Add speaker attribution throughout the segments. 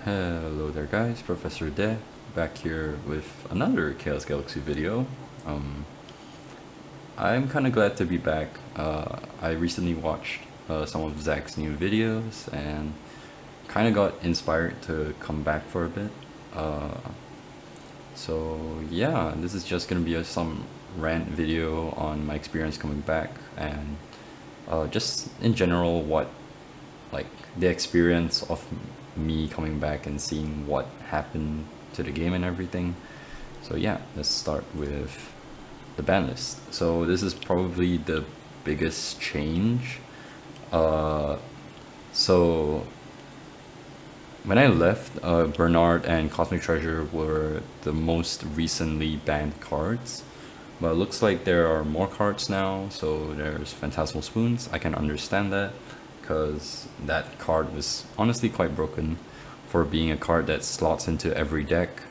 Speaker 1: Hello there guys, Professor De back here with another Chaos Galaxy video. Um, I'm kind of glad to be back. I recently watched some of Zach's new videos and kind of got inspired to come back for a bit. Uh, so yeah, this is just gonna be some rant video on my experience coming back and just in general what like the experience of me coming back and seeing what happened to the game and everything. So yeah, let's start with the ban list. So this is probably the biggest change. Uh, so when I left, Bernard and Cosmic Treasure were the most recently banned cards. But it looks like there are more cards now, so there's Phantasmal Spoons. I can understand that, because that card was honestly quite broken for being a card that slots into every deck.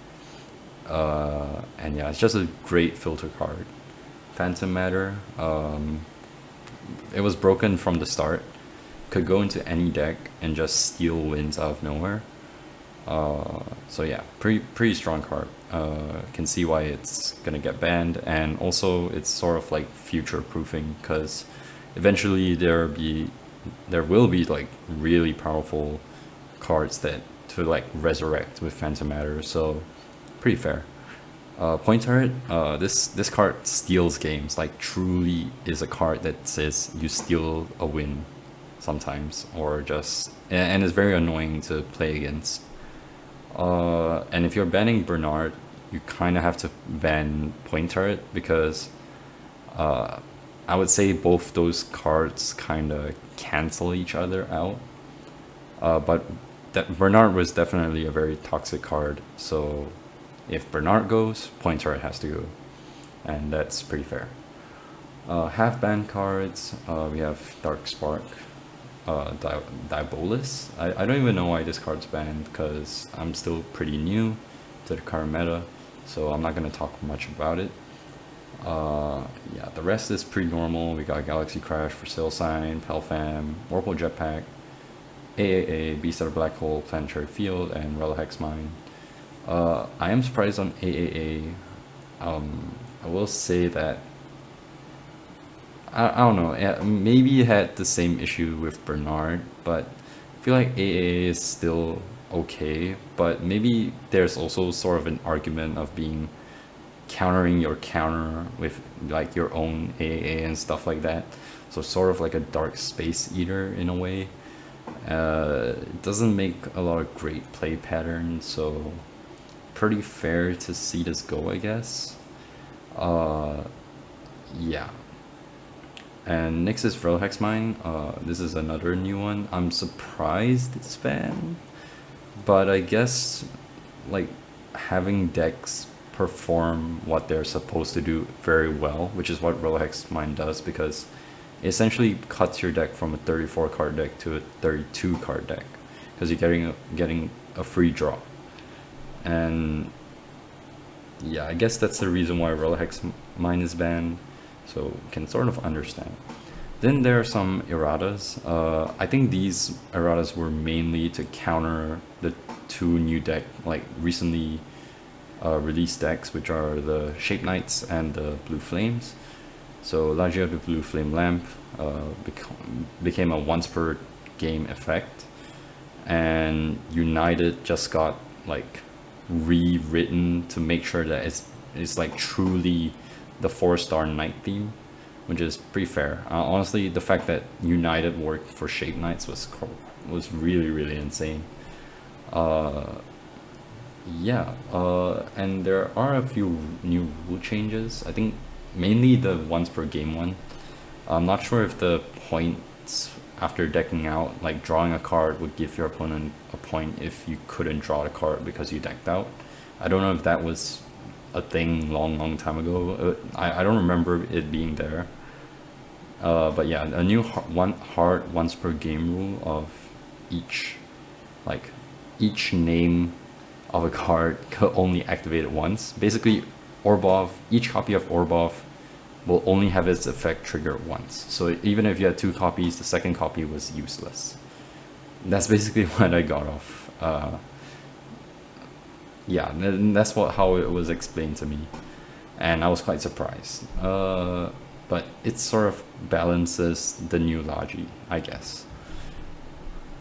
Speaker 1: And yeah, it's just a great filter card. Phantom Matter, it was broken from the start. Could go into any deck and just steal wins out of nowhere. So yeah, pretty strong card. Can see why it's gonna get banned, and also it's sort of like future proofing because eventually there will be like really powerful cards that to like resurrect with Phantom Matter. So pretty fair. Point Turret, this card steals games. Like truly is a card that says you steal a win sometimes, or just and it's very annoying to play against. And if you're banning Bernard, you kind of have to ban Point Turret because I would say both those cards kind of cancel each other out. But that Bernard was definitely a very toxic card. So if Bernard goes, Point Turret has to go, and that's pretty fair. Half ban cards, we have Dark Spark, Diabolus. I don't even know why this card's banned because I'm still pretty new to the current meta, so I'm not going to talk much about it. Yeah, the rest is pretty normal. We got Galaxy Crash for Sail Sign, Pelfam, Warple Jetpack, AAA, Beast of the Black Hole, Planetary Field, and Relic Hex Mine. I am surprised on AAA. I will say that I don't know. Maybe it had the same issue with Bernard, but I feel like AA is still okay. But maybe there's also sort of an argument of being countering your counter with like your own AA and stuff like that. So sort of like a dark space eater in a way. It doesn't make a lot of great play patterns, so pretty fair to see this go, I guess. Yeah. And next is Relic Hex Mine. This is another new one. I'm surprised it's banned, but I guess like having decks perform what they're supposed to do very well, which is what Relic Hex Mine does, because it essentially cuts your deck from a 34 card deck to a 32 card deck, because you're getting a free draw. And yeah, I guess that's the reason why Relic Hex Mine is banned, so can sort of understand. Then there are some erratas. I think these erratas were mainly to counter the two new deck, like recently released decks, which are the Shape Knights and the Blue Flames. So Lagia the Blue Flame Lamp became a once per game effect, and United just got like rewritten to make sure that it's like truly the 4-star Knight theme, which is pretty fair. Honestly, the fact that United worked for Shape Knights was really insane. Yeah, and there are a few new rule changes. I think mainly the once per game one. I'm not sure if the points after decking out, like drawing a card, would give your opponent a point if you couldn't draw the card because you decked out. I don't know if that was a thing long time ago. I don't remember it being there. But yeah, a new hard once per game rule of each, like each name of a card could only activate it once. Basically, Orbov, each copy of Orbov will only have its effect trigger once. So even if you had two copies, the second copy was useless. That's basically what I got off. Yeah, that's how it was explained to me, and I was quite surprised. But it sort of balances the new Logi, I guess.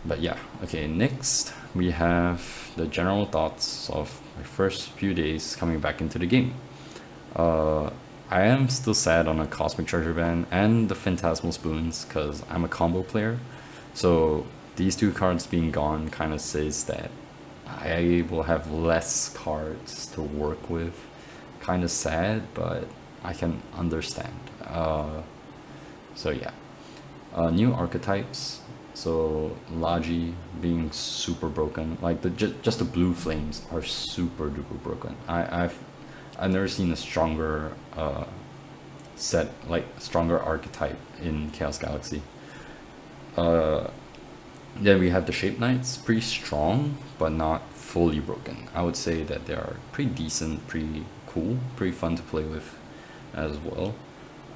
Speaker 1: But yeah, okay. Next, we have the general thoughts of my first few days coming back into the game. Uh, I am still sad on a Cosmic Treasure Band and the Phantasmal Spoons because I'm a combo player. So these two cards being gone kind of says that I will have less cards to work with. Kind of sad, but I can understand. So yeah, new archetypes. So Logi being super broken, like just the blue flames are super duper broken. I've never seen a stronger set, like stronger archetype in Chaos Galaxy. Uh, then we have the Shape Knights, pretty strong, but not fully broken. I would say that they are pretty decent, pretty cool, pretty fun to play with as well.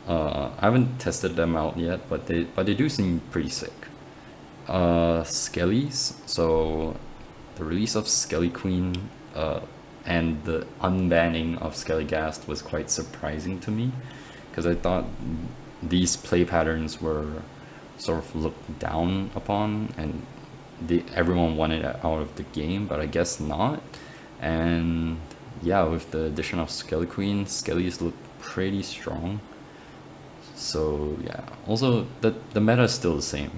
Speaker 1: I haven't tested them out yet, but they do seem pretty sick. Skellies. So the release of Skelly Queen and the unbanning of Skelligast was quite surprising to me because I thought these play patterns were sort of looked down upon and everyone wanted it out of the game, but I guess not. And yeah, with the addition of Skelly Queen, Skellies look pretty strong. So yeah, also the meta is still the same.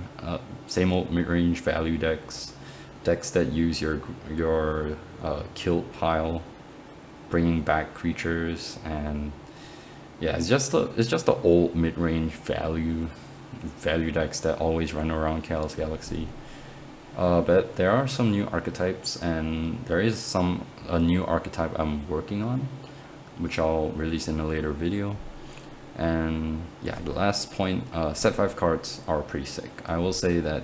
Speaker 1: Same old mid-range value decks that use your kill pile, bringing back creatures, and yeah, it's just the old mid-range value decks that always run around Chaos Galaxy. But there are some new archetypes, and there is a new archetype I'm working on, which I'll release in a later video. And yeah, the last point, set 5 cards are pretty sick. I will say that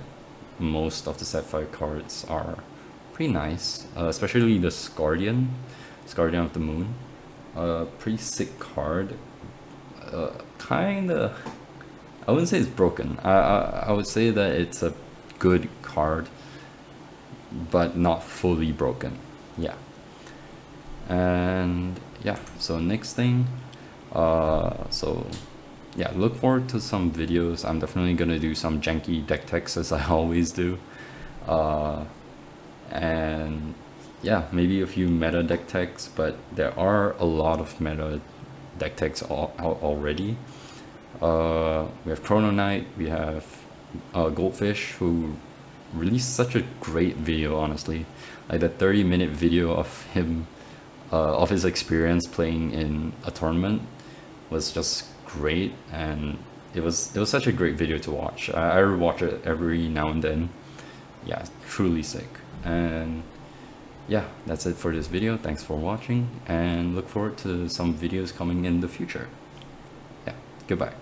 Speaker 1: most of the set 5 cards are pretty nice, especially the Scardian of the Moon. Pretty sick card. Kinda, I wouldn't say it's broken. I would say that it's a good card, but not fully broken. Yeah. And yeah, so next thing, so yeah, look forward to some videos. I'm definitely gonna do some janky deck techs as I always do. And yeah, maybe a few meta deck techs, but there are a lot of meta deck techs out already. We have Chrono Knight, we have Goldfish, who released such a great video, honestly. Like the 30-minute video of him, of his experience playing in a tournament was just great, and it was such a great video to watch. I rewatch it every now and then. Yeah, truly sick. And yeah, that's it for this video. Thanks for watching, and look forward to some videos coming in the future. Yeah, goodbye.